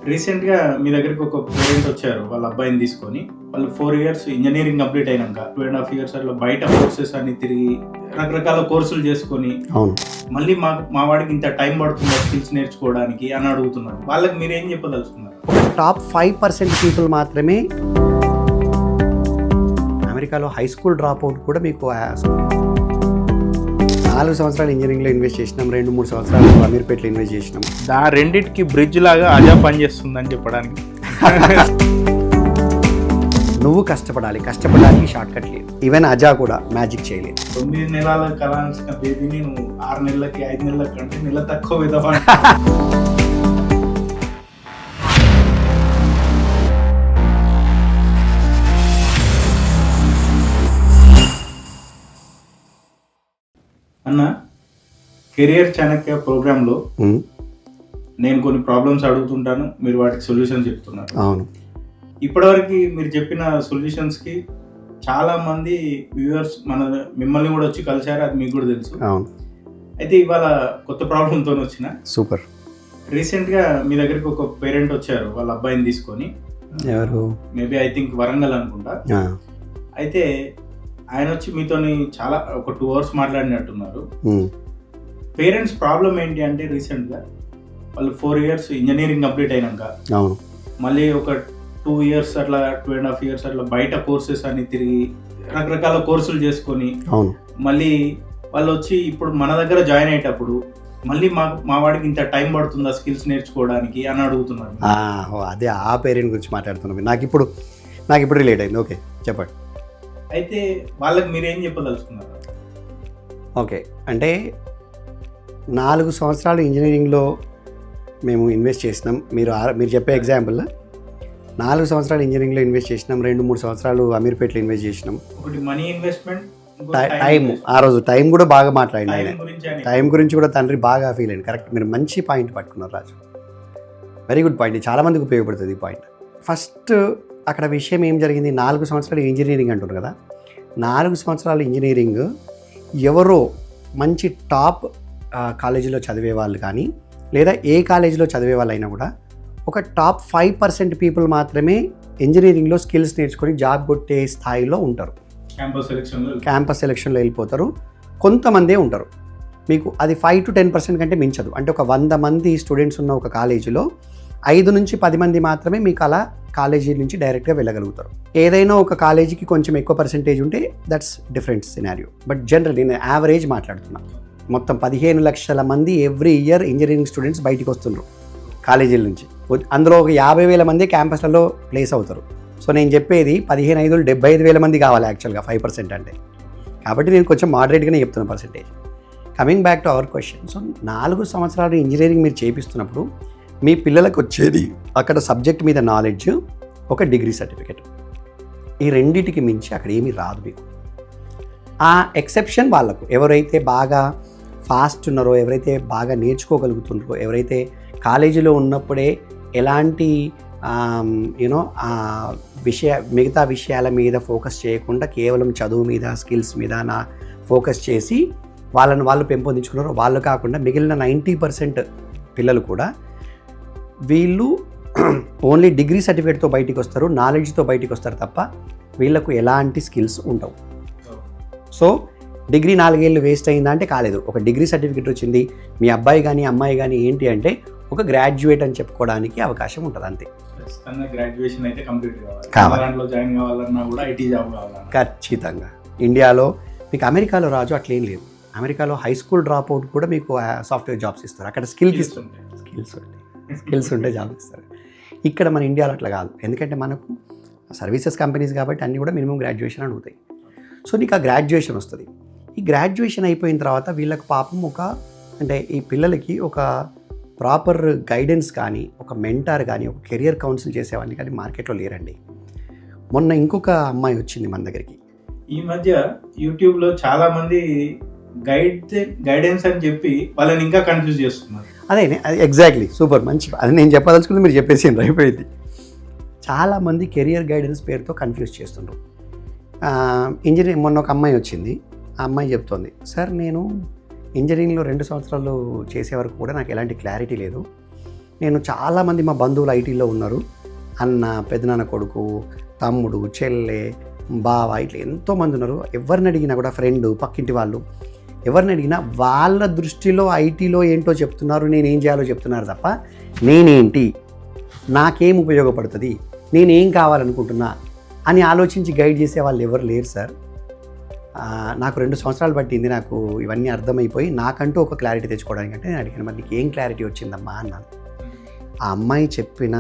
రీసెంట్‌గా మీ దగ్గరికి ఒక పేరెంట్ వచ్చారు. వాళ్ళ అబ్బాయిని తీసుకొని. వాళ్ళు 4 ఇయర్స్ ఇంజినీరింగ్ కంప్లీట్ అయినంక 2.5 ఇయర్స్ అట్లా బయట కోర్సెస్ అన్ని తిరిగి రకరకాల కోర్సులు చేసుకొని అవును. మళ్ళీ మా వాడికి ఇంత టైం పడుతుందా స్కిల్స్ నేర్చుకోవడానికి అని అడుగుతున్నారు. వాళ్ళకి మీరేం చెప్పదలుచుకున్నారు? టాప్ 5% పీపుల్ మాత్రమే అమెరికాలో హై స్కూల్ డ్రాప్ అవుట్ కూడా మీకు 4 సంవత్సరాలు ఇంజనీరింగ్లో ఇన్వెస్ట్ చేసినాం, 2-3 సంవత్సరాలు అమీర్పేటలో ఇన్వెస్ట్ చేసినాం. రెండిటికి బ్రిడ్జ్ లాగా అజా పనిచేస్తుందని చెప్పడానికి. నువ్వు కష్టపడాలి, కష్టపడడానికి షార్ట్ కట్ లేదు. ఈవెన్ అజా కూడా మ్యాజిక్ చేయలేదు. 9 నెలల కలాల్సిన బేబీని నువ్వు 6 నెలలకి 5 నెలల కంటే నెల తక్కువ విధవా. అన్న, కెరియర్ చాణక్య ప్రోగ్రాంలో నేను కొన్ని ప్రాబ్లమ్స్ అడుగుతుంటాను, మీరు వాటికి సొల్యూషన్ చెప్తున్నారు. అవును. ఇప్పటివరకు మీరు చెప్పిన సొల్యూషన్స్కి చాలా మంది వ్యూవర్స్ మిమ్మల్ని కూడా వచ్చి కలిశారు, అది మీకు కూడా తెలుసు. అవును. అయితే ఇవాళ కొత్త ప్రాబ్లంతో వచ్చిన. సూపర్. రీసెంట్గా మీ దగ్గరికి ఒక పేరెంట్ వచ్చారు వాళ్ళ అబ్బాయిని తీసుకొని. ఎవరు? మేబీ ఐ థింక్ వరంగల్ అనుకుంటా. అయితే ఆయన వచ్చి మీతోని చాలా ఒక 2 hours మాట్లాడినట్టున్నారు. పేరెంట్స్ ప్రాబ్లం ఏంటి అంటే రీసెంట్గా వాళ్ళు 4 ఇయర్స్ ఇంజనీరింగ్ కంప్లీట్ అయినాక అవును మళ్ళీ ఒక 2 ఇయర్స్ అట్లా 2.5 ఇయర్స్ అట్లా బయట కోర్సెస్ అన్ని తిరిగి రకరకాల కోర్సులు చేసుకొని అవును మళ్ళీ వాళ్ళు వచ్చి ఇప్పుడు మన దగ్గర జాయిన్ అయ్యేటప్పుడు మళ్ళీ మా వాడికి ఇంత టైం పడుతుందా స్కిల్స్ నేర్చుకోవడానికి అని అడుగుతున్నారు. అదే ఆ పేరెంట్ గురించి మాట్లాడుతున్నాం. నాకు ఇప్పుడు రిలేట్ అయింది. ఓకే, చెప్పండి. అయితే వాళ్ళకి మీరేం చెప్పదలుచుకున్నారు? ఓకే, అంటే 4 సంవత్సరాలు ఇంజనీరింగ్లో మేము ఇన్వెస్ట్ చేసినాం. మీరు చెప్పే ఎగ్జాంపుల్ 4 సంవత్సరాలు ఇంజనీరింగ్లో ఇన్వెస్ట్ చేసినాం, 2-3 సంవత్సరాలు అమీర్పేటలో ఇన్వెస్ట్ చేసినాం. ఒకటి మనీ ఇన్వెస్ట్మెంట్, టైం. ఆ రోజు టైం కూడా బాగా మాట్లాడింది ఆయన. టైం గురించి కూడా తండ్రి బాగా ఫీల్ అయింది. కరెక్ట్, మీరు మంచి పాయింట్ పట్టుకున్నారు రాజు. Very good point. చాలామందికి ఉపయోగపడుతుంది ఈ పాయింట్. ఫస్ట్ అక్కడ విషయం ఏం జరిగింది, 4 సంవత్సరాలు ఇంజనీరింగ్ అంటున్నారు కదా. 4 సంవత్సరాలు ఇంజనీరింగ్ ఎవరో మంచి టాప్ కాలేజీలో చదివే వాళ్ళు కానీ లేదా ఏ కాలేజీలో చదివే వాళ్ళు అయినా కూడా ఒక టాప్ 5% పీపుల్ మాత్రమే ఇంజనీరింగ్లో స్కిల్స్ నేర్చుకొని జాబ్ కొట్టే స్థాయిలో ఉంటారు. క్యాంపస్ సెలక్షన్లో వెళ్ళిపోతారు. కొంతమందే ఉంటారు. మీకు అది 5 to 10% కంటే మించదు. అంటే ఒక 100 మంది స్టూడెంట్స్ ఉన్న ఒక కాలేజీలో 5 నుంచి 10 మంది మాత్రమే మీకు అలా కాలేజీ నుంచి డైరెక్ట్గా వెళ్ళగలుగుతారు. ఏదైనా ఒక కాలేజీకి కొంచెం ఎక్కువ పర్సెంటేజ్ ఉంటే that's different scenario. But general నేను యావరేజ్ మాట్లాడుతున్నా. మొత్తం 15 లక్షల మంది ఎవ్రీ ఇయర్ ఇంజనీరింగ్ స్టూడెంట్స్ బయటికి వస్తున్నారు కాలేజీల నుంచి. అందులో ఒక 50,000 మంది క్యాంపస్లలో ప్లేస్ అవుతారు. సో నేను చెప్పేది 15,500 75,000 మంది కావాలి యాక్చువల్గా 5% అంటే. కాబట్టి నేను కొంచెం మోడరేట్గానే చెప్తున్నా percentage. Coming back to our question. So 4 సంవత్సరాలు ఇంజనీరింగ్ మీరు చేపిస్తున్నప్పుడు మీ పిల్లలకు వచ్చేది అక్కడ సబ్జెక్ట్ మీద నాలెడ్జ్, ఒక డిగ్రీ సర్టిఫికెట్. ఈ రెండిటికి మించి అక్కడ ఏమీ రాదు మీకు. ఆ ఎక్సెప్షన్ వాళ్ళకు ఎవరైతే బాగా ఫాస్ట్ ఉన్నారో, ఎవరైతే బాగా నేర్చుకోగలుగుతున్నారో, ఎవరైతే కాలేజీలో ఉన్నప్పుడే ఎలాంటి మిగతా విషయాల మీద ఫోకస్ చేయకుండా కేవలం చదువు మీద, స్కిల్స్ మీద ఫోకస్ చేసి వాళ్ళు పెంపొందించుకున్నారో వాళ్ళు కాకుండా మిగిలిన 90% పిల్లలు కూడా వీళ్ళు ఓన్లీ డిగ్రీ సర్టిఫికేట్తో బయటికి వస్తారు, నాలెడ్జ్తో బయటికి వస్తారు తప్ప వీళ్ళకు ఎలాంటి స్కిల్స్ ఉండవు. సో డిగ్రీ 4 ఏళ్ళు వేస్ట్ అయిందా అంటే కాలేదు. ఒక డిగ్రీ సర్టిఫికేట్ వచ్చింది, మీ అబ్బాయి కానీ అమ్మాయి కానీ ఏంటి అంటే ఒక గ్రాడ్యుయేట్ అని చెప్పుకోవడానికి అవకాశం ఉంటుంది అంతే. గ్రాడ్యుయేషన్ అయితే కంప్లీట్ కావాలి. జాయిన్ కావాలన్నా కూడా ఐటీ జాబ్ కావాలి ఖచ్చితంగా. ఇండియాలో మీకు అమెరికాలో రాజు అట్లేం లేదు. అమెరికాలో హై స్కూల్ డ్రాప్ అవుట్ కూడా మీకు సాఫ్ట్వేర్ జాబ్స్ ఇస్తారు. అక్కడ స్కిల్స్ ఉంటే జాబ్ ఇస్తారు. ఇక్కడ మన ఇండియాలో అట్లా కాదు. ఎందుకంటే మనకు సర్వీసెస్ కంపెనీస్ కాబట్టి అన్నీ కూడా మినిమం గ్రాడ్యుయేషన్ అడుగుతాయి. సో నీకు ఆ గ్రాడ్యుయేషన్ వస్తుంది. ఈ గ్రాడ్యుయేషన్ అయిపోయిన తర్వాత వీళ్ళకి పాపం అంటే ఈ పిల్లలకి ఒక ప్రాపర్ గైడెన్స్ కానీ, ఒక మెంటార్ కానీ, ఒక కెరియర్ కౌన్సిల్ చేసేవాడిని కానీ మార్కెట్లో లేరండి. మొన్న ఇంకొక అమ్మాయి వచ్చింది మన దగ్గరికి. ఈ మధ్య యూట్యూబ్లో చాలామంది గైడెన్స్ అని చెప్పి వాళ్ళని ఇంకా కన్ఫ్యూజ్ చేస్తున్నారు. అది ఎగ్జాక్ట్లీ సూపర్ మంచి. అది నేను చెప్పదలుచుకుంటే మీరు చెప్పేసి అయిపోయింది. చాలామంది కెరియర్ గైడెన్స్ పేరుతో కన్ఫ్యూజ్ చేస్తుండ్రు. ఇంజనీరింగ్ మొన్న ఒక అమ్మాయి వచ్చింది. ఆ అమ్మాయి చెప్తోంది, సార్ నేను ఇంజనీరింగ్లో 2 సంవత్సరాలు చేసే వరకు కూడా నాకు ఎలాంటి క్లారిటీ లేదు. నేను చాలామంది మా బంధువులు ఐటీలో ఉన్నారు, అన్న, పెదనాన్న కొడుకు, తమ్ముడు, చెల్లె, బావ, ఇట్లా ఎంతోమంది ఉన్నారు. ఎవరిని అడిగినా కూడా ఫ్రెండ్, పక్కింటి వాళ్ళు ఎవరిని అడిగినా వాళ్ళ దృష్టిలో ఐటీలో ఏంటో చెప్తున్నారు, నేనేం చేయాలో చెప్తున్నారు తప్ప నేనేంటి, నాకేం ఉపయోగపడుతుంది, నేనేం కావాలనుకుంటున్నా అని ఆలోచించి గైడ్ చేసే వాళ్ళు ఎవరు లేరు సార్. నాకు 2 సంవత్సరాలు పట్టింది నాకు ఇవన్నీ అర్థమైపోయి నాకంటూ ఒక క్లారిటీ తెచ్చుకోవడానికి. అంటే నేను అడిగాను, మరి నీకు ఏం క్లారిటీ వచ్చిందమ్మా అన్నాను. ఆ అమ్మాయి చెప్పిన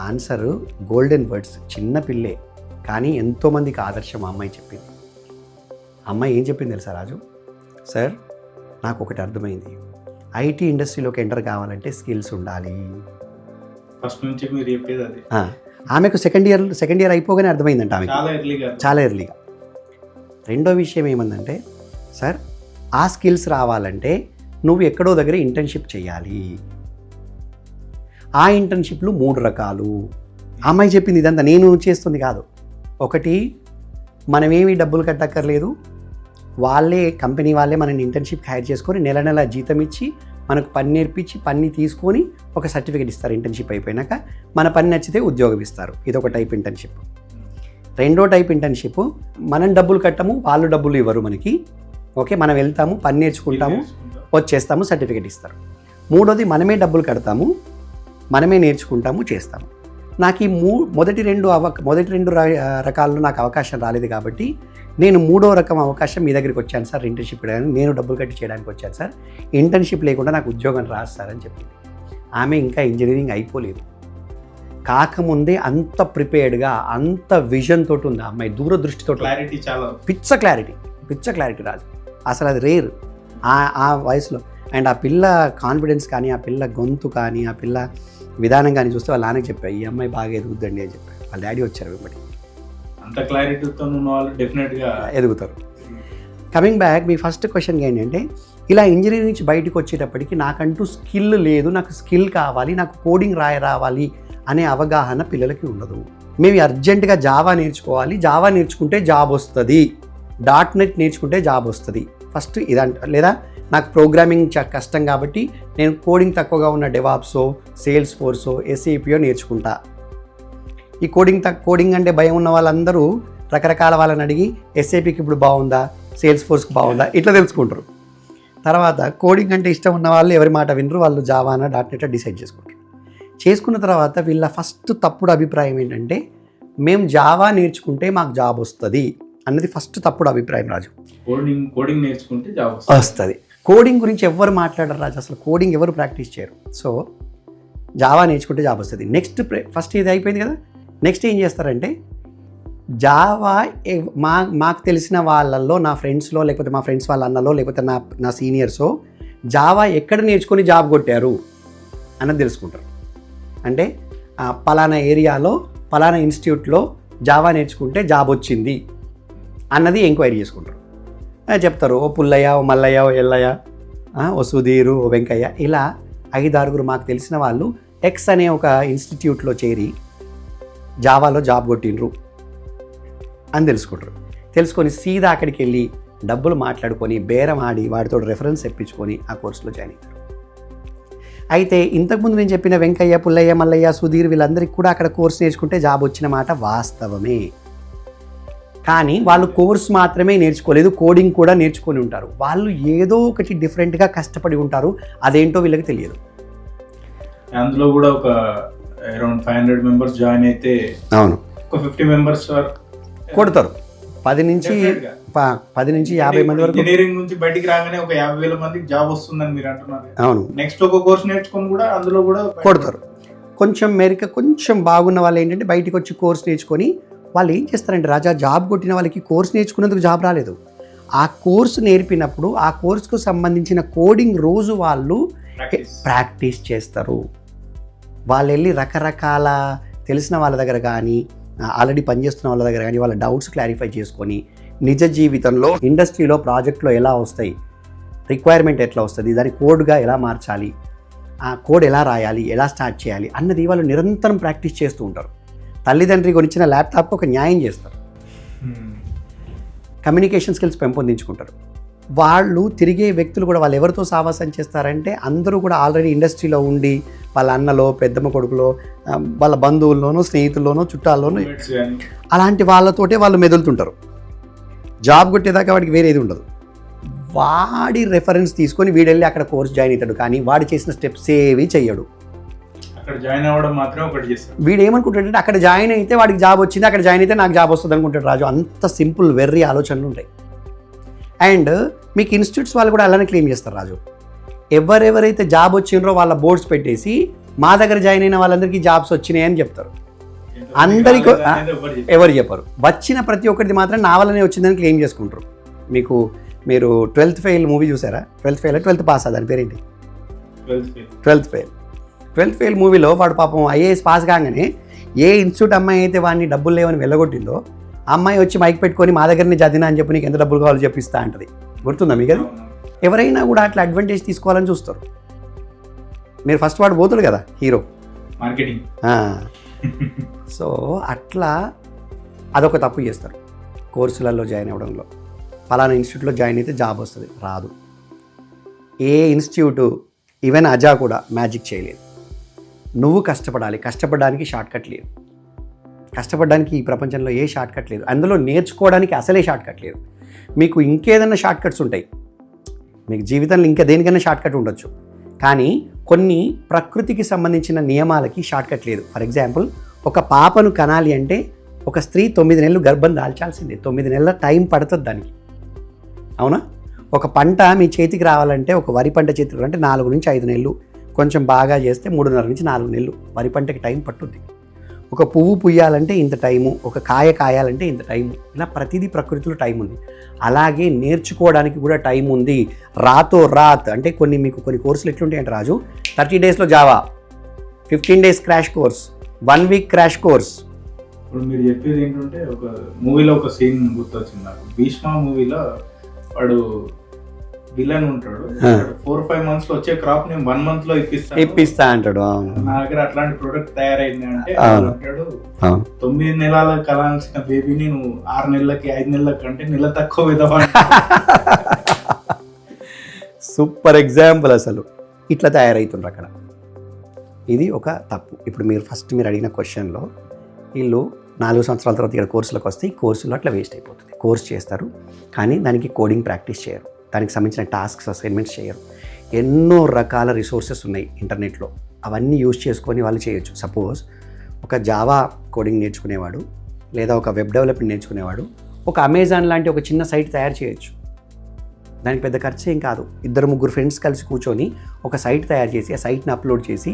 ఆన్సర్ గోల్డెన్ వర్డ్స్. చిన్న పిల్లే కానీ ఎంతోమందికి ఆదర్శం ఆ అమ్మాయి చెప్పింది. ఆ అమ్మాయి ఏం చెప్పింది తెలుసా రాజు? సార్, నాకు ఒకటి అర్థమైంది, ఐటీ ఇండస్ట్రీలోకి ఎంటర్ కావాలంటే స్కిల్స్ ఉండాలి. ఫస్ట్ నుంచి మీరు చెప్పేది అది. ఆమెకు సెకండ్ ఇయర్ అయిపోగానే అర్థమైందంట ఆమె, చాలా ఎర్లీగా. రెండో విషయం ఏమందంటే, సార్ ఆ స్కిల్స్ రావాలంటే నువ్వు ఎక్కడో దగ్గర ఇంటర్న్షిప్ చేయాలి. ఆ ఇంటర్న్షిప్లు 3 రకాలు. అమ్మాయి చెప్పింది ఇదంతా నేను చేస్తుంది కాదు. ఒకటి, మనమేమి డబ్బులు కట్టక్కర్లేదు, వాళ్ళే కంపెనీ వాళ్ళే మనని ఇంటర్న్షిప్ హైర్ చేసుకొని నెల జీతం ఇచ్చి మనకు పని నేర్పించి పని తీసుకొని ఒక సర్టిఫికేట్ ఇస్తారు. ఇంటర్న్షిప్ అయిపోయినాక మన పని నచ్చితే ఉద్యోగం ఇస్తారు. ఇదొక టైప్ ఇంటర్న్షిప్. రెండో టైప్ ఇంటర్న్షిప్, మనం డబ్బులు కట్టము, వాళ్ళు డబ్బులు ఇవ్వరు మనకి. ఓకే, మనం వెళ్తాము, పని నేర్చుకుంటాము, వచ్చేస్తాము, సర్టిఫికేట్ ఇస్తారు. మూడోది, మనమే డబ్బులు కడతాము, మనమే నేర్చుకుంటాము, చేస్తాము. నాకు ఈ మొదటి రెండు రకాల్లో నాకు అవకాశం రాలేదు కాబట్టి నేను 3వ రకం అవకాశం మీ దగ్గరికి వచ్చాను సార్. ఇంటర్న్షిప్ చేయడానికి నేను డబ్బులు కట్టి చేయడానికి వచ్చాను సార్. ఇంటర్న్షిప్ లేకుండా నాకు ఉద్యోగం రాదు సార్ అని చెప్పింది. ఆమె ఇంకా ఇంజనీరింగ్ అయిపోలేదు, కాకముందే అంత ప్రిపేర్డ్గా, అంత విజన్ తోటి ఉంది ఆ అమ్మాయి, దూరదృష్టితో, క్లారిటీ, చాలా పిచ్చ క్లారిటీ రాజు. అసలు అది రేర్ ఆ వయసులో. అండ్ ఆ పిల్ల కాన్ఫిడెన్స్ కానీ, ఆ పిల్ల గొంతు కానీ, ఆ పిల్ల విధానం కానీ చూస్తే వాళ్ళ నాన్నకి చెప్పాయి, ఈ అమ్మాయి బాగా ఎదుగుద్దండి అని చెప్పారు. వాళ్ళ డాడీ వచ్చారు వెంబడి. అంత క్లారిటీతో ఉన్న వాళ్ళు డెఫినెట్గా ఎదుగుతారు. కమింగ్ బ్యాక్, మీ ఫస్ట్ క్వశ్చన్ ఏంటంటే, ఇలా ఇంజనీరింగ్ నుంచి బయటకు వచ్చేటప్పటికి నాకంటూ స్కిల్ లేదు, నాకు స్కిల్ కావాలి, నాకు కోడింగ్ రావాలి అనే అవగాహన పిల్లలకి ఉండదు. మేము అర్జెంటుగా జావా నేర్చుకోవాలి, జావా నేర్చుకుంటే జాబ్ వస్తుంది, .NET నేర్చుకుంటే జాబ్ వస్తుంది ఫస్ట్ ఇదంట. లేదా నాకు ప్రోగ్రామింగ్ కష్టం కాబట్టి నేను కోడింగ్ తక్కువగా ఉన్న డెవాప్సో, సేల్స్ ఫోర్సో, SAPయో నేర్చుకుంటా. ఈ కోడింగ్ అంటే భయం ఉన్న వాళ్ళందరూ రకరకాల వాళ్ళని అడిగి SAPకి ఇప్పుడు బాగుందా, సేల్స్ ఫోర్స్కి బాగుందా, ఇట్లా తెలుసుకుంటారు. తర్వాత కోడింగ్ అంటే ఇష్టం ఉన్న వాళ్ళు ఎవరి మాట వినరు, వాళ్ళు జావానా .NET డిసైడ్ చేసుకున్న తర్వాత వీళ్ళ ఫస్ట్ తప్పుడు అభిప్రాయం ఏంటంటే, మేము జావా నేర్చుకుంటే మాకు జాబ్ వస్తుంది అన్నది ఫస్ట్ తప్పుడు అభిప్రాయం రాజు. కోడింగ్ నేర్చుకుంటే జాబ్ వస్తుంది. కోడింగ్ గురించి ఎవరు మాట్లాడరు రాజు, అసలు కోడింగ్ ఎవరు ప్రాక్టీస్ చేయరు. సో జావా నేర్చుకుంటే జాబ్ వస్తుంది. ఫస్ట్ ఇది అయిపోయింది కదా, నెక్స్ట్ ఏం చేస్తారంటే, జావా మాకు తెలిసిన వాళ్ళల్లో, నా ఫ్రెండ్స్లో, లేకపోతే మా ఫ్రెండ్స్ వాళ్ళ అన్నలో, లేకపోతే నా సీనియర్సో జావా ఎక్కడ నేర్చుకొని జాబ్ కొట్టారు అన్నది తెలుసుకుంటారు. అంటే పలానా ఏరియాలో పలానా ఇన్స్టిట్యూట్లో జావా నేర్చుకుంటే జాబ్ వచ్చింది అన్నది ఎంక్వైరీ చేసుకుంటారు. చెప్తారు, ఓ పుల్లయ్య, ఓ మల్లయ్య, ఓ ఎల్లయ్య, ఓ సుధీరు, ఓ వెంకయ్య, ఇలా 5-6 మాకు తెలిసిన వాళ్ళు ఎక్స్ అనే ఒక ఇన్స్టిట్యూట్లో చేరి జావాలో జాబ్ కొట్టిండ్రు అని తెలుసుకొని సీదా అక్కడికి వెళ్ళి డబ్బులు మాట్లాడుకొని బేరం ఆడి వాడితో రెఫరెన్స్ తెప్పించుకొని ఆ కోర్సులో జాయిన్ అయ్యారు. అయితే ఇంతకుముందు నేను చెప్పిన వెంకయ్య, పుల్లయ్య, మల్లయ్య, సుధీర్ వీళ్ళందరికీ కూడా అక్కడ కోర్సు నేర్చుకుంటే జాబ్ వచ్చిన మాట వాస్తవమే. కానీ వాళ్ళు కోర్సు మాత్రమే నేర్చుకోలేదు, కోడింగ్ కూడా నేర్చుకొని ఉంటారు. వాళ్ళు ఏదో ఒకటి డిఫరెంట్గా కష్టపడి ఉంటారు, అదేంటో వీళ్ళకి తెలియదు. అందులో కూడా ఒక అరౌండ్ 500 మెంబర్స్ జాయిన్ అయితే, అవును, ఒక 50 మెంబర్స్ కొడతారు. 10 నుంచి 50 మంది వరకు. ఇంజనీరింగ్ నుంచి బయటికి రాగానే ఒక 50,000 మందికి జాబ్ వస్తుందని మీరు అంటున్నారు. అవును, నెక్స్ట్ ఒక కోర్స్ నేర్చుకొని కూడా అందులో కూడా కొడతారు. కొంచెం బాగున్న వాళ్ళు ఏంటంటే బయటికి వచ్చి కోర్స్ నేర్చుకొని వాళ్ళు ఏం చేస్తారంటే, రాజా, జాబ్ కొట్టిన వాళ్ళకి కోర్స్ నేర్చుకున్నందుకు జాబ్ రాలేదు. ఆ కోర్సు నేర్పినప్పుడు ఆ కోర్సుకు సంబంధించిన కోడింగ్ రోజు వాళ్ళు ప్రాక్టీస్ చేస్తారు. వాళ్ళు వెళ్ళి రకరకాల తెలిసిన వాళ్ళ దగ్గర కానీ, ఆల్రెడీ పనిచేస్తున్న వాళ్ళ దగ్గర కానీ వాళ్ళ డౌట్స్ క్లారిఫై చేసుకొని, నిజ జీవితంలో ఇండస్ట్రీలో ప్రాజెక్ట్లో ఎలా వస్తాయి, రిక్వైర్మెంట్ ఎట్లా వస్తుంది, దాని కోడ్గా ఎలా మార్చాలి, ఆ కోడ్ ఎలా రాయాలి, ఎలా స్టార్ట్ చేయాలి అన్నది వాళ్ళు నిరంతరం ప్రాక్టీస్ చేస్తూ ఉంటారు. తల్లిదండ్రి కొనిచ్చిన ల్యాప్టాప్కి ఒక న్యాయం చేస్తారు. కమ్యూనికేషన్ స్కిల్స్ పెంపొందించుకుంటారు. వాళ్ళు తిరిగే వ్యక్తులు కూడా వాళ్ళు ఎవరితో సావాసం చేస్తారంటే అందరూ కూడా ఆల్రెడీ ఇండస్ట్రీలో ఉండి వాళ్ళ అన్నలో పెద్దమ్మ కొడుకులో వాళ్ళ బంధువుల్లోనో స్నేహితుల్లోనో చుట్టాల్లోనో అలాంటి వాళ్ళతోటే వాళ్ళు మెదులుతుంటారు. జాబ్ కొట్టేదాకా వాడికి వేరేది ఉండదు. వాడి రెఫరెన్స్ తీసుకొని వీడెళ్ళి అక్కడ కోర్స్ జాయిన్ అవుతాడు, కానీ వాడు చేసిన స్టెప్స్ ఏవి చెయ్యడు. అక్కడ జాయిన్ అవ్వడం మాత్రం ఒకటి చేస్తాడు. వీడు ఏమనుకుంటాడంటే అక్కడ జాయిన్ అయితే వాడికి జాబ్ వచ్చింది, అక్కడ జాయిన్ అయితే నాకు జాబ్ వస్తుంది అనుకుంటాడు రాజు. అంత సింపుల్ వెర్రీ ఆలోచనలు ఉంటాయి. అండ్ మీకు ఇన్స్టిట్యూట్స్ వాళ్ళు కూడా అలానే క్లెయిమ్ చేస్తారు రాజు. ఎవరెవరైతే జాబ్ వచ్చిండ్రో వాళ్ళ బోర్డ్స్ పెట్టేసి మా దగ్గర జాయిన్ అయిన వాళ్ళందరికీ జాబ్స్ వచ్చినాయి అని చెప్తారు. అందరికీ ఎవరు చెప్పరు. వచ్చిన ప్రతి ఒక్కరిది మాత్రం నా వల్లనే వచ్చిందని క్లెయిమ్ చేసుకుంటారు. మీరు 12th ఫెయిల్ మూవీ చూసారా? 12th పాస్ దాని పేరేంటి? 12th ఫెయిల్ మూవీలో వాడు పాపం ఐఏఎస్ పాస్ కాగానే ఏ ఇన్స్టిట్యూట్ అమ్మాయి అయితే వాడిని డబ్బులు లేవని వెళ్ళగొట్టిందో అమ్మాయి వచ్చి మైక్ పెట్టుకొని మా దగ్గరనే చదివినా అని చెప్పి నీకు ఎంత డబ్బులు కావాలో చెప్పిస్తా అంటది. గుర్తుందా మీకు? అది ఎవరైనా కూడా అట్లా అడ్వాంటేజ్ తీసుకోవాలని చూస్తారు. మీరు ఫస్ట్ వాడు పోతాడు కదా హీరో మార్కెటింగ్. సో అట్లా అదొక తప్పు చేస్తారు కోర్సులలో జాయిన్ అవ్వడంలో. పలానా ఇన్స్టిట్యూట్లో జాయిన్ అయితే జాబ్ వస్తుంది, రాదు. ఏ ఇన్స్టిట్యూట్ ఈవెన్ అజా కూడా మ్యాజిక్ చేయలేదు. నువ్వు కష్టపడాలి. కష్టపడడానికి షార్ట్ కట్ లేదు. కష్టపడడానికి ఈ ప్రపంచంలో ఏ షార్ట్ కట్ లేదు. అందులో నేర్చుకోవడానికి అసలే షార్ట్ కట్ లేదు. మీకు ఇంకేదన్నా షార్ట్ కట్స్ ఉంటాయి, మీకు జీవితంలో ఇంకా దేనికైనా షార్ట్ కట్ ఉండొచ్చు, కానీ కొన్ని ప్రకృతికి సంబంధించిన నియమాలకి షార్ట్ కట్ లేదు. ఫర్ ఎగ్జాంపుల్, ఒక పాపను కనాలి అంటే ఒక స్త్రీ 9 నెలలు గర్భం దాల్చాల్సిందే. 9 నెలల టైం పడుతుంది దానికి, అవునా? ఒక పంట మీ చేతికి రావాలంటే, ఒక వరి పంట చేతికి రావాలంటే 4 నుంచి 5 నెలలు, కొంచెం బాగా చేస్తే 3.5 నుంచి 4 నెలలు వరి పంటకి టైం పట్టుద్ది. ఒక పువ్వు పుయ్యాలంటే ఇంత టైము, ఒక కాయ కాయాలంటే ఇంత టైము. ఇలా ప్రతిదీ ప్రకృతిలో టైం ఉంది. అలాగే నేర్చుకోవడానికి కూడా టైం ఉంది. రాత్ అంటే మీకు కొన్ని కోర్సులు ఎట్లుంటాయంటే రాజు, 30 డేస్లో Java, 15 days crash course, 1 week crash course. ఇప్పుడు మీరు చెప్పేది ఏంటంటే, ఒక మూవీలో ఒక సీన్ గుర్తొచ్చింది నాకు. భీష్మ మూవీలో వాడు విలన్ ఉంటాడు, 4-5 months లో వచ్చే క్రాప్ నేను 1 month లో ఇప్పిస్తా అంటాడు. నా దగ్గర అట్లాంటి ప్రొడక్ట్ తయారైంది అంటే అంటాడు, 9 నెలల కలాల్సిన బేబీని నువ్వు 6 నెలలకి 5 నెలలకి అంటే నెల తక్కువ విధవా. Super example. అసలు ఇట్లా తయారవుతుండ్రు అక్కడ. ఇది ఒక తప్పు. ఇప్పుడు మీరు అడిగిన క్వశ్చన్లో వీళ్ళు 4 సంవత్సరాల తర్వాత ఇక్కడ కోర్సులకు వస్తే ఈ కోర్సులో అట్లా వేస్ట్ అయిపోతుంది. కోర్స్ చేస్తారు కానీ దానికి కోడింగ్ ప్రాక్టీస్ చేయరు, దానికి సంబంధించిన టాస్క్స్ అసైన్మెంట్స్ చేయరు. ఎన్నో రకాల రిసోర్సెస్ ఉన్నాయి ఇంటర్నెట్లో, అవన్నీ యూజ్ చేసుకొని వాళ్ళు చేయొచ్చు. సపోజ్ ఒక జావా కోడింగ్ నేర్చుకునేవాడు లేదా ఒక వెబ్ డెవలప్మెంట్ నేర్చుకునేవాడు ఒక అమెజాన్ లాంటి ఒక చిన్న సైట్ తయారు చేయొచ్చు. దానికి పెద్ద ఖర్చు ఏం కాదు. 2-3 ఫ్రెండ్స్ కలిసి కూర్చొని ఒక సైట్ తయారు చేసి ఆ సైట్ని అప్లోడ్ చేసి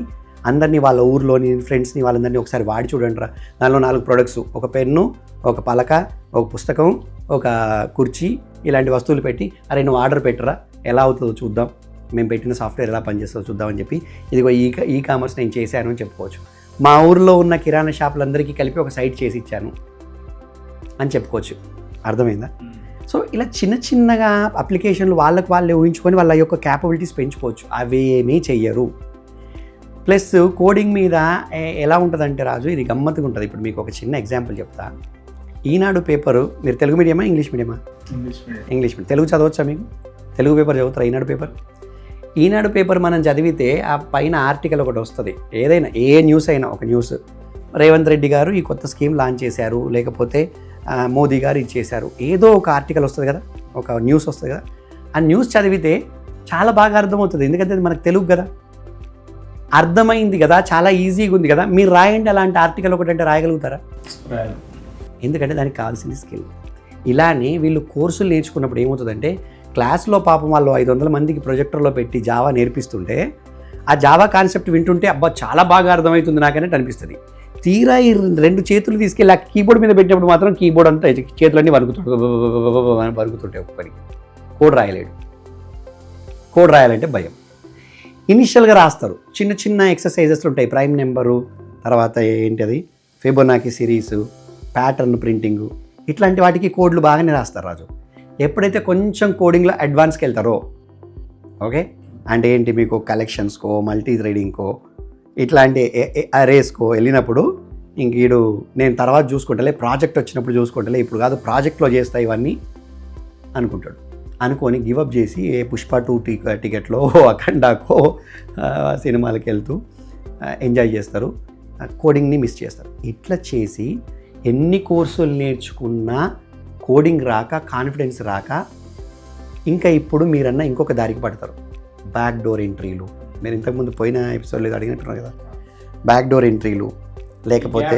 అందరినీ వాళ్ళ ఊర్లోని ఫ్రెండ్స్ని వాళ్ళందరినీ ఒకసారి వాడి చూడండి రా. దానిలో 4 ప్రొడక్ట్స్, ఒక పెన్ను, ఒక పలక, ఒక పుస్తకం, ఒక కుర్చీ, ఇలాంటి వస్తువులు పెట్టి అరే నువ్వు ఆర్డర్ పెట్టరా, ఎలా అవుతుందో చూద్దాం, మేము పెట్టిన సాఫ్ట్వేర్ ఎలా పనిచేస్తుందో చూద్దామని చెప్పి ఇదిగో ఈ కామర్స్ నేను చేశాను అని చెప్పుకోవచ్చు. మా ఊర్లో ఉన్న కిరాణా షాపులందరికీ కలిపి ఒక సైట్ చేసి ఇచ్చాను అని చెప్పుకోవచ్చు. అర్థమైందా? సో ఇలా చిన్నగా అప్లికేషన్లు వాళ్ళకి వాళ్ళే ఊహించుకొని వాళ్ళ యొక్క క్యాపబిలిటీస్ పెంచుకోవచ్చు. అవేమీ చెయ్యరు. ప్లస్ కోడింగ్ మీద ఎలా ఉంటుందంటే రాజు, ఇది గమ్మత్తుగా ఉంటుంది. ఇప్పుడు మీకు ఒక చిన్న ఎగ్జాంపుల్ చెప్తా. ఈనాడు పేపరు, మీరు తెలుగు మీడియమా ఇంగ్లీష్ మీడియమా? English medium. తెలుగు చదవచ్చా మీకు? తెలుగు పేపర్ చదువుతారా? ఈనాడు పేపర్ మనం చదివితే ఆ పైన ఆర్టికల్ ఒకటి వస్తుంది. ఏదైనా ఏ న్యూస్ అయినా, ఒక న్యూస్ రేవంత్ రెడ్డి గారు ఈ కొత్త స్కీమ్ లాంచ్ చేశారు, లేకపోతే మోదీ గారు ఇది చేశారు, ఏదో ఒక ఆర్టికల్ వస్తుంది కదా, ఒక న్యూస్ వస్తుంది కదా. ఆ న్యూస్ చదివితే చాలా బాగా అర్థమవుతుంది, ఎందుకంటే అది మనకు తెలుగు కదా, అర్థమైంది కదా, చాలా ఈజీగా ఉంది కదా. మీరు రాయండి అలాంటి ఆర్టికల్ ఒకటి అంటే రాయగలుగుతారా? ఎందుకంటే దానికి కావాల్సింది స్కిల్. ఇలానే వీళ్ళు కోర్సులు నేర్చుకున్నప్పుడు ఏమవుతుందంటే, క్లాస్లో పాపం వాళ్ళు 500 మందికి ప్రొజెక్టర్లో పెట్టి జావా నేర్పిస్తుంటే ఆ జావా కాన్సెప్ట్ వింటుంటే అబ్బా చాలా బాగా అర్థమవుతుంది నాకనే అనిపిస్తుంది. తీరా ఈ 2 చేతులు తీసుకెళ్ళి ఆ కీబోర్డ్ మీద పెట్టినప్పుడు మాత్రం కీబోర్డ్ అంతా చేతులన్నీ వరుగుతుంటాయి. ఒక్కరికి కోడ్ రాయలేడు. కోడ్ రాయాలంటే భయం. ఇనిషియల్గా రాస్తారు, చిన్న ఎక్సర్సైజెస్ ఉంటాయి. ప్రైమ్ నెంబరు, తర్వాత ఏంటది ఫిబొనాకీ సిరీసు, ప్యాటర్న్ ప్రింటింగు, ఇట్లాంటి వాటికి కోడ్లు బాగానే రాస్తారు రాజు. ఎప్పుడైతే కొంచెం కోడింగ్లో అడ్వాన్స్కి వెళ్తారో, ఓకే, అంటే ఏంటి మీకు కలెక్షన్స్కో, మల్టీ థ్రెడింగ్కో, ఇట్లాంటి అరేస్కో వెళ్ళినప్పుడు ఇంక వీడు నేను తర్వాత చూసుకుంటలే, ప్రాజెక్ట్ వచ్చినప్పుడు చూసుకుంటలే, ఇప్పుడు కాదు ప్రాజెక్ట్లో చేస్తా ఇవన్నీ అనుకుంటాడు. అనుకొని గివప్ చేసి ఏ పుష్ప 2 టికెట్లో అఖండాకో సినిమాలకు వెళ్తూ ఎంజాయ్ చేస్తారు, కోడింగ్ని మిస్ చేస్తారు. ఇట్లా చేసి ఎన్ని కోర్సులు నేర్చుకున్నా కోడింగ్ రాక, కాన్ఫిడెన్స్ రాక, ఇంకా ఇప్పుడు మీరన్నా ఇంకొక దారికి పడతారు. బ్యాక్ డోర్ ఎంట్రీలు, మీరు ఇంతకుముందు పోయిన ఎపిసోడ్లో అయినట్టున్నారు కదా, బ్యాక్ డోర్ ఎంట్రీలు, లేకపోతే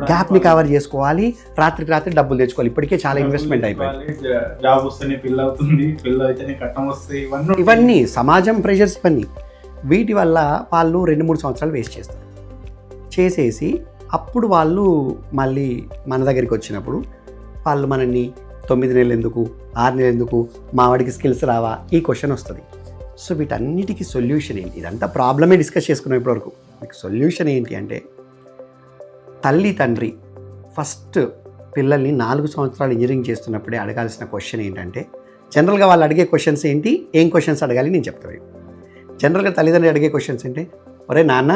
గ్యాప్ని కవర్ చేసుకోవాలి, రాత్రికి రాత్రి డబ్బులు తెచ్చుకోవాలి. ఇప్పటికే చాలా ఇన్వెస్ట్మెంట్ అయిపోయింది. జాబ్ వస్తేనే పిల్ల అవుతుంది, పిల్ల అయితేనే కట్టం వస్తాయి, ఇవన్నీ సమాజం ప్రెషర్స్, ఇవన్నీ వీటి వల్ల వాళ్ళు 2-3 సంవత్సరాలు వేస్ట్ చేస్తారు. చేసేసి అప్పుడు వాళ్ళు మళ్ళీ మన దగ్గరికి వచ్చినప్పుడు వాళ్ళు మనల్ని 9 నెలలు ఎందుకు, 6 నెలలు ఎందుకు, మా వాడికి స్కిల్స్ రావా, ఈ క్వశ్చన్ వస్తుంది. సో వీటన్నిటికీ సొల్యూషన్ ఏంటి? ఇదంతా ప్రాబ్లమే డిస్కస్ చేసుకున్నాం ఇప్పటివరకు. మీకు సొల్యూషన్ ఏంటి అంటే, తల్లి తండ్రి ఫస్ట్ పిల్లల్ని 4 సంవత్సరాలు ఇంజనీరింగ్ చేస్తున్నప్పుడే అడగాల్సిన క్వశ్చన్ ఏంటంటే, జనరల్గా వాళ్ళు అడిగే క్వశ్చన్స్ ఏంటి, ఏం క్వశ్చన్స్ అడగాలి నేను చెప్తాను. జనరల్గా తల్లిదండ్రులు అడిగే క్వశ్చన్స్ ఏంటి, ఒరే నాన్న,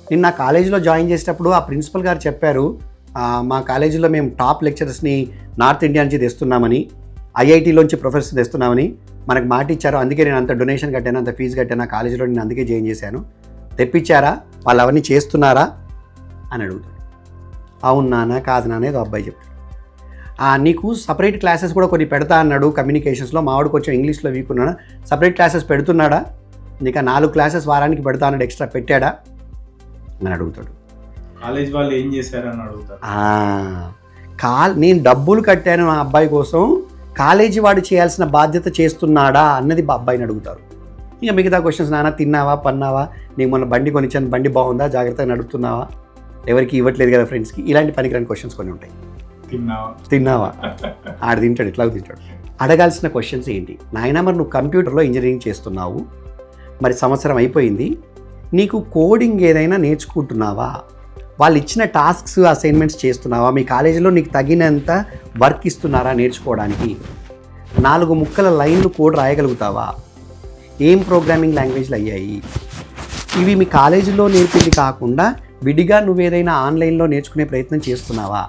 నేను నా కాలేజీలో జాయిన్ చేసేటప్పుడు ఆ ప్రిన్సిపల్ గారు చెప్పారు, మా కాలేజీలో మేము టాప్ లెక్చరర్స్ని నార్త్ ఇండియా నుంచి తెస్తున్నామని, ఐఐటీలోంచి ప్రొఫెసర్స్ తెస్తున్నామని మనకు మాట ఇచ్చారు, అందుకే నేను అంత డొనేషన్ కట్టాను, అంత ఫీజు కట్టాను, ఆ కాలేజీలో నేను అందుకే జాయిన్ చేశాను, తెప్పించారా, వాళ్ళు అవన్నీ చేస్తున్నారా అని అడుగుతాడు. అవును నాన్న, కాదు నాన్న, ఏదో అబ్బాయి చెప్తాడు. నీకు సపరేట్ క్లాసెస్ కూడా కొన్ని పెడతా అన్నాడు కమ్యూనికేషన్స్లో, మావాడు కొంచెం ఇంగ్లీష్లో వీక్ ఉన్నాడు, సపరేట్ క్లాసెస్ పెడుతున్నాడా, నీకు 4 క్లాసెస్ వారానికి పెడతా అన్నాడు, ఎక్స్ట్రా పెట్టాడా అని అడుగుతాడు. కాలేజ్ వాళ్ళు ఏం చేశారని అడుగుతాడు. నేను డబ్బులు కట్టాను మా అబ్బాయి కోసం, కాలేజీ వాడు చేయాల్సిన బాధ్యత చేస్తున్నాడా అన్నది అబ్బాయిని అడుగుతారు. ఇక మిగతా క్వశ్చన్స్, నాన్న తిన్నావా, పన్నావా, నీకు మొన్న బండి కొనిచ్చాను, బండి బాగుందా, జాగ్రత్తగా నడుపుతున్నావా, ఎవరికి ఇవ్వట్లేదు కదా ఫ్రెండ్స్కి, ఇలాంటి పనికిరాని క్వశ్చన్స్ కొన్ని ఉంటాయి. తిన్నావా, ఆడు తింటాడు, ఇట్లా తింటాడు. అడగాల్సిన క్వశ్చన్స్ ఏంటి, నాయనా మరి నువ్వు కంప్యూటర్లో ఇంజనీరింగ్ చేస్తున్నావు, మరి సంవత్సరం అయిపోయింది, నీకు కోడింగ్ ఏదైనా నేర్చుకుంటున్నావా, వాళ్ళు ఇచ్చిన టాస్క్స్ అసైన్మెంట్స్ చేస్తున్నావా, మీ కాలేజీలో నీకు తగినంత వర్క్ ఇస్తున్నారా నేర్చుకోవడానికి, 4 ముక్కల లైన్లు కోడ్ రాయగలుగుతావా, ఏం ప్రోగ్రామింగ్ లాంగ్వేజ్లు అయ్యాయి, ఇవి మీ కాలేజీలో నేర్పింది కాకుండా విడిగా నువ్వేదైనా ఆన్లైన్లో నేర్చుకునే ప్రయత్నం చేస్తున్నావా,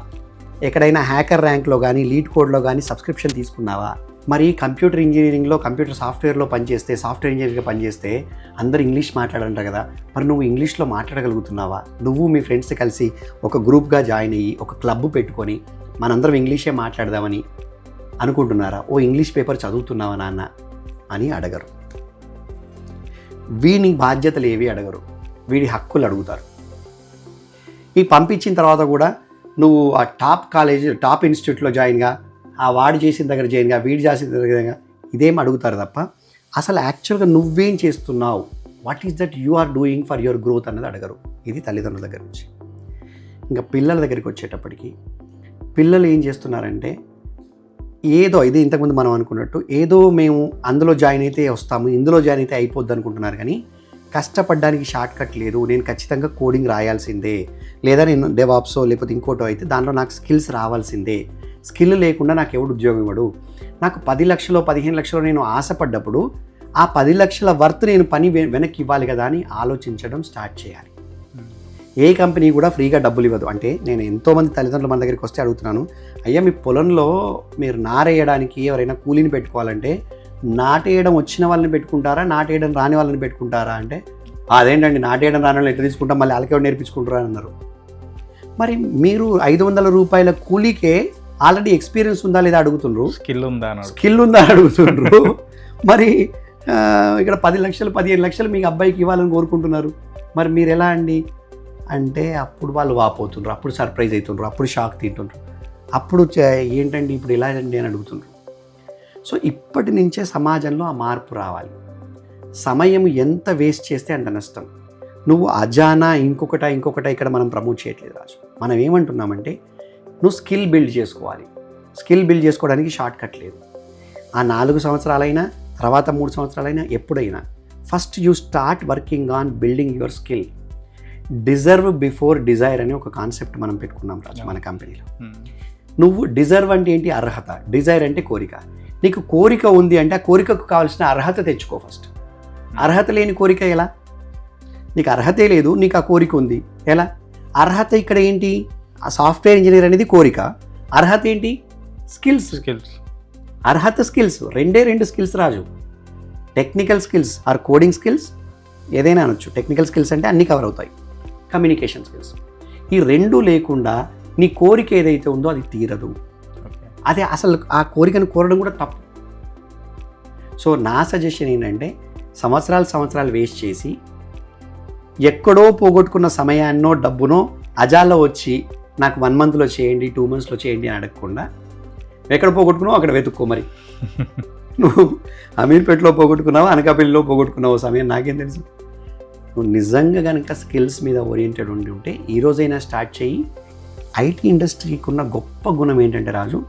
ఎక్కడైనా హ్యాకర్ ర్యాంక్లో కానీ లీడ్ కోడ్లో కానీ సబ్స్క్రిప్షన్ తీసుకున్నావా, మరి కంప్యూటర్ ఇంజనీరింగ్లో కంప్యూటర్ సాఫ్ట్వేర్లో పనిచేస్తే, సాఫ్ట్వేర్ ఇంజనీర్గా పనిచేస్తే అందరూ ఇంగ్లీష్ మాట్లాడంటారు కదా, మరి నువ్వు ఇంగ్లీష్లో మాట్లాడగలుగుతున్నావా, నువ్వు మీ ఫ్రెండ్స్ కలిసి ఒక గ్రూప్గా జాయిన్ అయ్యి ఒక క్లబ్ పెట్టుకొని మనందరం ఇంగ్లీషే మాట్లాడదామని అనుకుంటున్నారా, ఓ ఇంగ్లీష్ పేపర్ చదువుతున్నావా నాన్న అని అడగరు. వీని బాధ్యతలు ఏవి అడగరు, వీడి హక్కులు అడుగుతారు. ఈ పంపించిన తర్వాత కూడా నువ్వు ఆ టాప్ కాలేజ్, టాప్ ఇన్స్టిట్యూట్లో జాయిన్గా, ఆ వాడు చేసిన దగ్గర జాయిన్గా, వీడు చేసిన దగ్గర, ఇదేం అడుగుతారు తప్ప అసలు యాక్చువల్గా నువ్వేం చేస్తున్నావు, what is that you are doing for your growth అన్నది అడగరు. ఇది తల్లిదండ్రుల దగ్గర నుంచి. ఇంకా పిల్లల దగ్గరికి వచ్చేటప్పటికి పిల్లలు ఏం చేస్తున్నారంటే, ఏదో ఇది ఇంతకుముందు మనం అనుకున్నట్టు ఏదో మేము అందులో జాయిన్ అయితే వస్తాము, ఇందులో జాయిన్ అయితే అయిపోద్ది అనుకుంటున్నారు. కానీ కష్టపడడానికి షార్ట్ కట్ లేదు, నేను ఖచ్చితంగా కోడింగ్ రాయాల్సిందే, లేదా నేను డెవాప్సో లేకపోతే ఇంకోటో అయితే దాంట్లో నాకు స్కిల్స్ రావాల్సిందే, స్కిల్ లేకుండా నాకు ఎవడు ఉద్యోగం ఇవ్వడు, నాకు 10 లక్షలు 15 లక్షలు నేను ఆశపడ్డప్పుడు ఆ 10 లక్షల వర్త్ నేను పని వెనక్కి ఇవ్వాలి కదా అని ఆలోచించడం స్టార్ట్ చేయాలి. ఏ కంపెనీ కూడా ఫ్రీగా డబ్బులు ఇవ్వదు. అంటే నేను ఎంతోమంది తల్లిదండ్రులు మన దగ్గరికి వస్తే అడుగుతున్నాను, అయ్యా మీ పొలంలో మీరు నారేయడానికి ఎవరైనా కూలీని పెట్టుకోవాలంటే నాటేయడం వచ్చిన వాళ్ళని పెట్టుకుంటారా, నాటేయడం రాని వాళ్ళని పెట్టుకుంటారా అంటే, అదేంటండి నాటేయడం రాని వాళ్ళని ఎట్లా తీసుకుంటాం, మళ్ళీ వాళ్ళకే నేర్పించుకుంటారా అన్నారు. మరి మీరు 500 రూపాయల కూలీకే ఆల్రెడీ ఎక్స్పీరియన్స్ ఉందా లేదా అడుగుతుండ్రు, స్కిల్ ఉందా అని అడుగుతుండ్రు. మరి ఇక్కడ 10 లక్షలు 15 లక్షలు మీకు అబ్బాయికి ఇవ్వాలని కోరుకుంటున్నారు, మరి మీరు ఎలా అండి అంటే అప్పుడు వాళ్ళు వాపోతుండ్రు, అప్పుడు సర్ప్రైజ్ అవుతుండ్రు, అప్పుడు షాక్ తింటుండ్రు, అప్పుడు ఏంటండి ఇప్పుడు ఇలా అండి అని అడుగుతుండ్రు. సో ఇప్పటి నుంచే సమాజంలో ఆ మార్పు రావాలి. సమయం ఎంత వేస్ట్ చేస్తే అంత నష్టం. నువ్వు అజానా ఇంకొకట ఇక్కడ మనం ప్రమోట్ చేయట్లేదు రాజు. మనం ఏమంటున్నామంటే నువ్వు స్కిల్ బిల్డ్ చేసుకోవాలి. స్కిల్ బిల్డ్ చేసుకోవడానికి షార్ట్ కట్ లేదు. ఆ 4 సంవత్సరాలైనా తర్వాత 3 సంవత్సరాలైనా ఎప్పుడైనా first you start working on building your skill. Deserve before desire అనే ఒక కాన్సెప్ట్ మనం పెట్టుకున్నాం రాజు మన కంపెనీలో. నువ్వు డిజర్వ్ అంటే ఏంటి, అర్హత. డిజైర్ అంటే కోరిక. నీకు కోరిక ఉంది అంటే ఆ కోరికకు కావాల్సిన అర్హత తెచ్చుకో ఫస్ట్. అర్హత లేని కోరిక ఎలా? నీకు అర్హతే లేదు, నీకు ఆ కోరిక ఉంది, ఎలా? అర్హత ఇక్కడ ఏంటి, ఆ సాఫ్ట్వేర్ ఇంజనీర్ అనేది కోరిక, అర్హత ఏంటి, స్కిల్స్. అర్హత స్కిల్స్ రెండు skills Raju. Technical skills or coding skills ఏదైనా అనొచ్చు. టెక్నికల్ స్కిల్స్ అంటే అన్నీ కవర్ అవుతాయి. కమ్యూనికేషన్ స్కిల్స్, ఈ రెండు లేకుండా నీ కోరిక ఏదైతే ఉందో అది తీరదు. అదే అసలు ఆ కోరికను కోరడం కూడా తప్పు. సో నా సజెషన్ ఏంటంటే సంవత్సరాలు వేస్ట్ చేసి ఎక్కడో పోగొట్టుకున్న సమయాన్నో డబ్బునో అజాలో వచ్చి నాకు 1 monthలో చేయండి 2 monthsలో చేయండి అని అడగకుండా ఎక్కడ పోగొట్టుకున్నావు అక్కడ వెతుక్కో. మరి నువ్వు అమీర్పేటలో పోగొట్టుకున్నావు, అనకాపల్లిలో పోగొట్టుకున్నావు సమయం నాకేం తెలుసు. నువ్వు నిజంగా కనుక స్కిల్స్ మీద ఓరియంటెడ్ ఉంటే ఈ రోజైనా స్టార్ట్ చేయి. ఐటీ ఇండస్ట్రీకి ఉన్న గొప్ప గుణం ఏంటంటే Raju,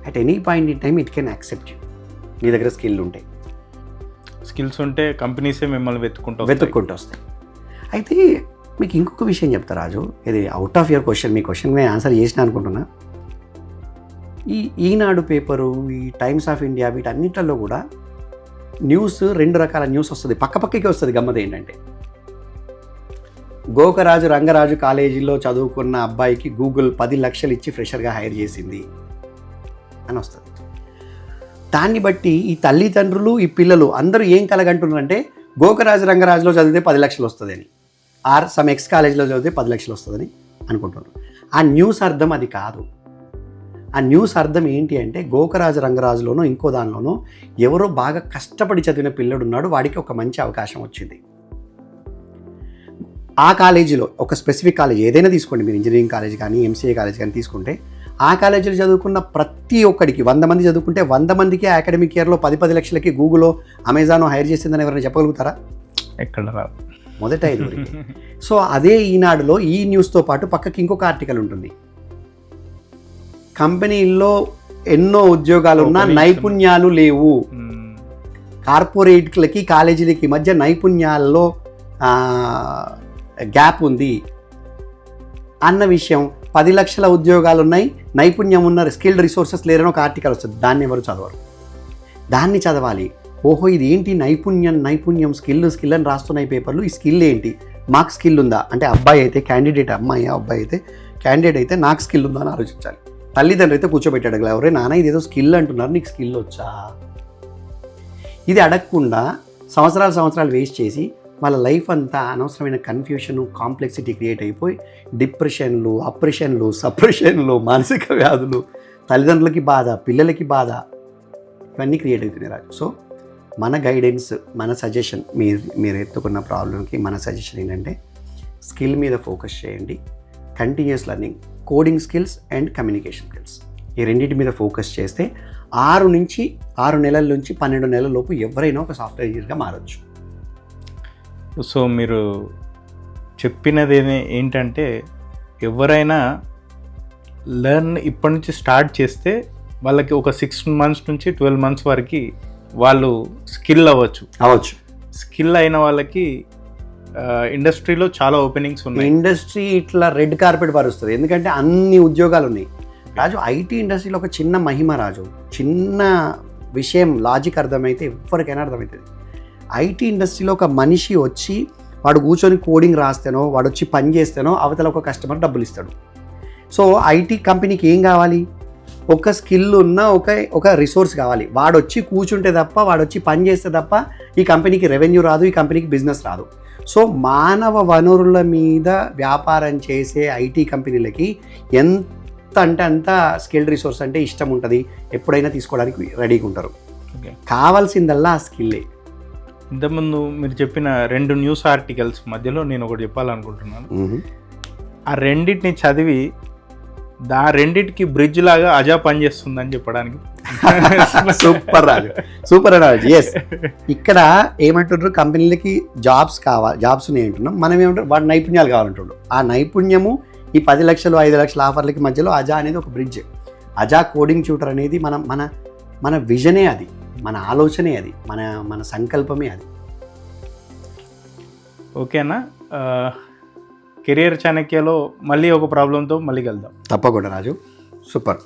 at any point in time it can accept you. నీ దగ్గర స్కిల్స్ ఉంటే కంపెనీసే మిమ్మల్ని వెతుక్కుంటూ వస్తాయి. అయితే మీకు ఇంకొక విషయం చెప్తా రాజు, ఇది out of your question, me question నేను ఆన్సర్ చేసిన అనుకుంటున్నా. ఈనాడు పేపరు, ఈ టైమ్స్ ఆఫ్ ఇండియా, వీటన్నిటిలో కూడా న్యూస్ 2 రకాల న్యూస్ వస్తుంది, పక్కపక్కకి వస్తుంది. గమ్మత్ ఏంటంటే గోకరాజు రంగరాజు కాలేజీలో చదువుకున్న అబ్బాయికి గూగుల్ 10 లక్షలు ఇచ్చి ఫ్రెషర్గా హైర్ చేసింది అని వస్తుంది. దాన్ని బట్టి ఈ తల్లిదండ్రులు ఈ పిల్లలు అందరూ ఏం కలగంటున్నారంటే గోకరాజు రంగరాజులో చదివితే 10 లక్షలు వస్తుందని, ఆర్ సమ్ ఎక్స్ కాలేజీలో చదివితే 10 లక్షలు వస్తుందని అనుకుంటున్నారు. ఆ న్యూస్ అర్థం అది కాదు. ఆ న్యూస్ అర్థం ఏంటి అంటే గోకరాజు రంగరాజులోనో ఇంకో దానిలోనో ఎవరో బాగా కష్టపడి చదివిన పిల్లడు ఉన్నాడు, వాడికి ఒక మంచి అవకాశం వచ్చింది. ఆ కాలేజీలో ఒక స్పెసిఫిక్ కాలేజ్ ఏదైనా తీసుకోండి, మీరు ఇంజనీరింగ్ కాలేజ్ కానీ ఎంసీఏ కాలేజ్ కానీ తీసుకుంటే, ఆ కాలేజీలో చదువుకున్న ప్రతి ఒక్కడికి 100 మంది చదువుకుంటే 100 మందికి అకాడమిక్ ఇయర్లో 10 లక్షలకి గూగుల్ అమెజాన్ హైర్ చేసిందని ఎవరైనా చెప్పగలుగుతారా? ఎక్కడ రాదు, మొదట 5. సో అదే ఈనాడులో ఈ న్యూస్తో పాటు పక్కకి ఇంకొక ఆర్టికల్ ఉంటుంది. కంపెనీల్లో ఎన్నో ఉద్యోగాలు ఉన్నా నైపుణ్యాలు లేవు, కార్పొరేట్లకి కాలేజీలకి మధ్య నైపుణ్యాల్లో గ్యాప్ ఉంది అన్న విషయం. 10 లక్షల ఉద్యోగాలు ఉన్నాయి, నైపుణ్యం ఉన్న స్కిల్డ్ రిసోర్సెస్ లేరని ఒక ఆర్టికల్ వస్తుంది. దాన్ని ఎవరు చదవరు. దాన్ని చదవాలి. ఓహో ఇది ఏంటి నైపుణ్యం స్కిల్ అని రాస్తున్నాయి పేపర్లు. ఈ స్కిల్ ఏంటి, మాకు స్కిల్ ఉందా అంటే అబ్బాయి అయితే క్యాండిడేట్, అమ్మాయి అబ్బాయి అయితే క్యాండిడేట్ అయితే నాకు స్కిల్ ఉందా అని ఆలోచించాలి. తల్లిదండ్రులు అయితే కూర్చోబెట్టాడు, ఎవరే నాన్న ఇదేదో స్కిల్ అంటున్నారు, నీకు స్కిల్ వచ్చా? ఇది అడగకుండా సంవత్సరాలు వేస్ట్ చేసి వాళ్ళ లైఫ్ అంతా అనవసరమైన కన్ఫ్యూషను, కాంప్లెక్సిటీ క్రియేట్ అయిపోయి డిప్రెషన్లు, అప్రెషన్లు, సప్రెషన్లు, మానసిక వ్యాధులు, తల్లిదండ్రులకి బాధ, పిల్లలకి బాధ, ఇవన్నీ క్రియేట్ అవుతున్నాయి రాజు. సో మన గైడెన్స్, మన సజెషన్, మీరు ఎత్తుకున్న ప్రాబ్లంకి మన సజెషన్ ఏంటంటే స్కిల్ మీద ఫోకస్ చేయండి. Continuous learning, coding skills and communication skills, ఈ రెండింటి మీద ఫోకస్ చేస్తే 6 నెలల నుంచి 12 నెలల లోపు ఎవరైనా ఒక సాఫ్ట్వేర్ ఇంజనీర్గా మారచ్చు. సో మీరు చెప్పినది ఏంటంటే ఎవరైనా ఇప్పటి నుంచి స్టార్ట్ చేస్తే వాళ్ళకి ఒక 6 months నుంచి 12 months వరకు వాళ్ళు స్కిల్ అవ్వచ్చు. స్కిల్ అయిన వాళ్ళకి ఇండస్ట్రీలో చాలా ఓపెనింగ్స్ ఉన్నాయి. ఇండస్ట్రీ ఇట్లా రెడ్ కార్పెట్ పరుస్తుంది, ఎందుకంటే అన్ని ఉద్యోగాలు ఉన్నాయి రాజు. ఐటీ ఇండస్ట్రీలో ఒక చిన్న మహిమ రాజు, చిన్న విషయం లాజిక్ అర్థమైతే ఎవరికైనా అర్థమవుతుంది. ఐటీ ఇండస్ట్రీలో ఒక మనిషి వచ్చి వాడు కూర్చొని కోడింగ్ రాస్తేనో, వాడు వచ్చి పని చేస్తేనో అవతల ఒక కస్టమర్ డబ్బులు ఇస్తాడు. సో ఐటీ కంపెనీకి ఏం కావాలి? ఒక స్కిల్ ఉన్న ఒక రిసోర్స్ కావాలి. వాడు వచ్చి కూర్చుంటే తప్ప, వాడు వచ్చి పని చేస్తే తప్ప ఈ కంపెనీకి రెవెన్యూ రాదు, ఈ కంపెనీకి బిజినెస్ రాదు. సో మానవ వనరుల మీద వ్యాపారం చేసే ఐటీ కంపెనీలకి ఎంత అంటే అంత స్కిల్డ్ రిసోర్స్ అంటే ఇష్టం ఉంటుంది, ఎప్పుడైనా తీసుకోవడానికి రెడీగా ఉంటారు. కావాల్సిందల్లా ఆ స్కిల్లే. ఇంతకుముందు మీరు చెప్పిన 2 న్యూస్ ఆర్టికల్స్ మధ్యలో నేను ఒకటి చెప్పాలనుకుంటున్నాను. ఆ రెండింటిని చదివి రెండింటికి బ్రిడ్జ్ లాగా అజా పనిచేస్తుందని చెప్పడానికి. సూపర్ రాజు. ఎస్, ఇక్కడ ఏమంటున్నారు, కంపెనీలకి జాబ్స్ కావాలి, జాబ్స్ ఉన్నాయి అంటున్నాం. మనం ఏమంటారు, వాడి నైపుణ్యాలు కావాలంటున్నాడు. ఆ నైపుణ్యము ఈ 10 లక్షలు 5 లక్షల ఆఫర్లకి మధ్యలో అజా అనేది ఒక బ్రిడ్జ్. అజా కోడింగ్ ట్యూటర్ అనేది మన విజనే, అది మన ఆలోచనే, అది మన సంకల్పమే అది. ఓకేనా? కెరియర్ చాణక్యలో మళ్ళీ ఒక ప్రాబ్లంతో మళ్ళీ కలుద్దాం. తప్పకుండా రాజు, సూపర్.